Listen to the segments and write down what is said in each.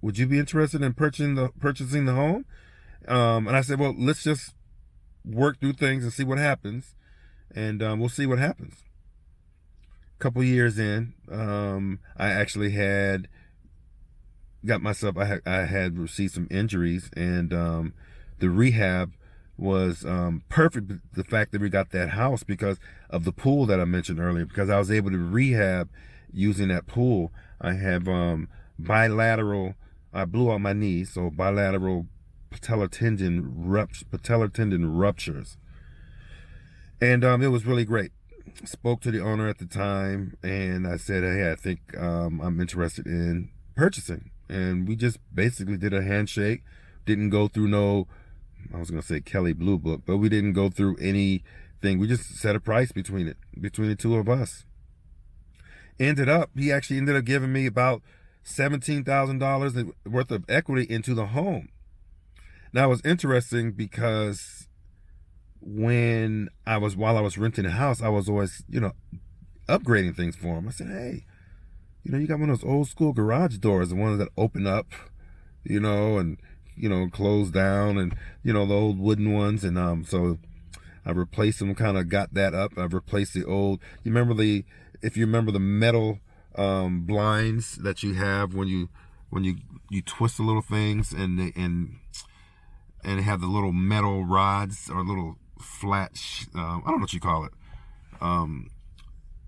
would you be interested in purchasing the home? And I said, well, let's just work through things and see what happens, and we'll see what happens. A couple years in, I actually had got myself. I had received some injuries, and the rehab was perfect. The fact that we got that house because of the pool that I mentioned earlier, because I was able to rehab using that pool. I have bilateral. I blew out my knee, so bilateral patellar tendon ruptures, and it was really great. Spoke to the owner at the time, and I said, hey, I think I'm interested in purchasing. And we just basically did a handshake. Didn't go through no, I was going to say Kelly Blue Book, but we didn't go through anything. We just set a price between the two of us. He actually ended up giving me about $17,000 worth of equity into the home. Now, it was interesting because while I was renting the house, I was always, upgrading things for him. I said, hey, you got one of those old school garage doors, the ones that open up, and, close down, and, the old wooden ones. And so I replaced them, kind of got that up. I've replaced the old, if you remember the metal blinds that you have when you twist the little things, and they have the little metal rods or little flat, I don't know what you call it.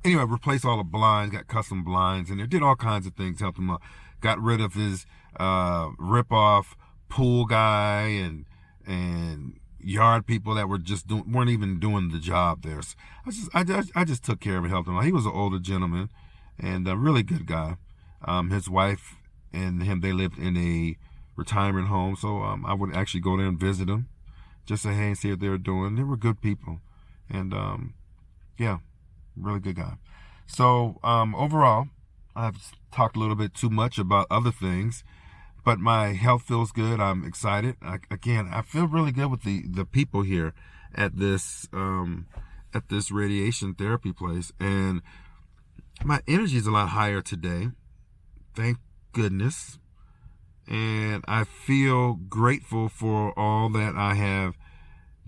Anyway, replaced all the blinds, got custom blinds, and they did all kinds of things, helped him out. Got rid of his rip-off pool guy and yard people that weren't even doing the job there. So I just took care of it, helped him out. He was an older gentleman and a really good guy. His wife and him, they lived in a retirement home, so I would actually go there and visit them, just say hey and see what they were doing. They were good people, and yeah, really good guy. So overall, I've talked a little bit too much about other things, but my health feels good. I'm excited. I feel really good with the people here at this radiation therapy place, and my energy is a lot higher today. Thank goodness. And I feel grateful for all that I have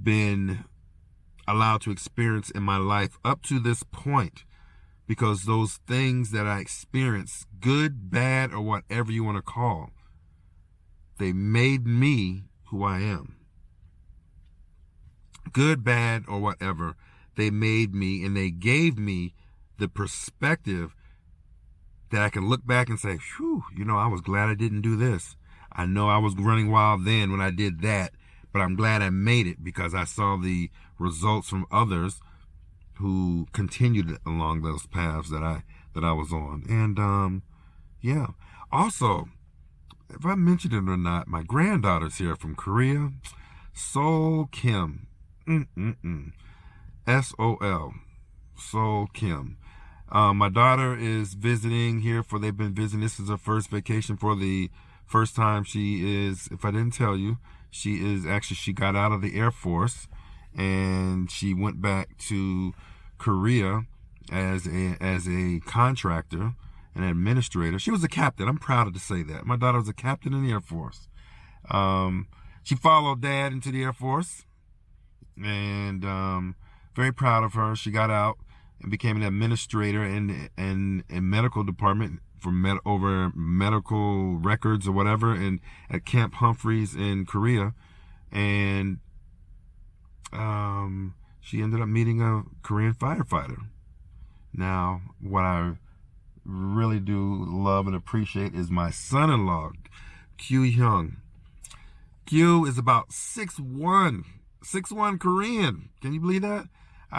been allowed to experience in my life up to this point, because those things that I experienced, good, bad, or whatever you want to call, they made me who I am. Good, bad, or whatever, they made me, and they gave me the perspective that I can look back and say, whew, I was glad I didn't do this. I know I was running wild then when I did that, but I'm glad I made it because I saw the results from others who continued along those paths that I was on. And yeah. Also, if I mentioned it or not, my granddaughter's here from Korea. Sol Kim. S-O-L. Sol Kim. My daughter is visiting here they've been visiting. This is her first vacation for the first time. She is, if I didn't tell you, she got out of the Air Force and she went back to Korea as a contractor, an administrator. She was a captain. I'm proud to say that. My daughter was a captain in the Air Force. She followed dad into the Air Force, and very proud of her. She got out and became an administrator in a medical department for over medical records or whatever, and at Camp Humphreys in Korea. And she ended up meeting a Korean firefighter. Now, what I really do love and appreciate is my son-in-law, Kyu Hyung. Kyu is about 6'1", 6'1" Korean. Can you believe that?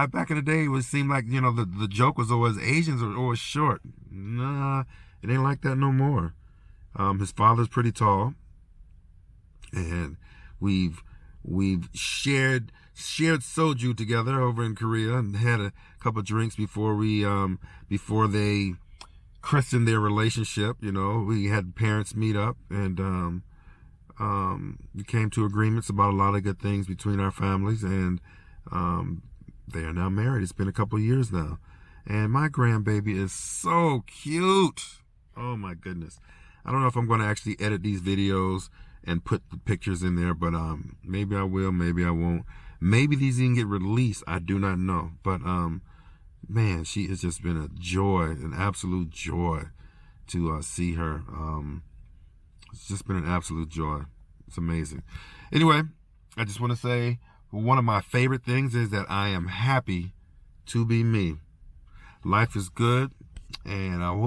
Back in the day, it would seem like, the joke was always Asians are always short. Nah, it ain't like that no more. His father's pretty tall, and we've shared soju together over in Korea and had a couple of drinks before they christened their relationship. We had parents meet up, and we came to agreements about a lot of good things between our families, and they are now married. It's been a couple of years now. And my grandbaby is so cute. Oh my goodness. I don't know if I'm going to actually edit these videos and put the pictures in there, but maybe I will, maybe I won't. Maybe these even get released. I do not know. But man, she has just been a joy, an absolute joy to see her. It's just been an absolute joy. It's amazing. Anyway, I just want to say one of my favorite things is that I am happy to be me. Life is good, and I hope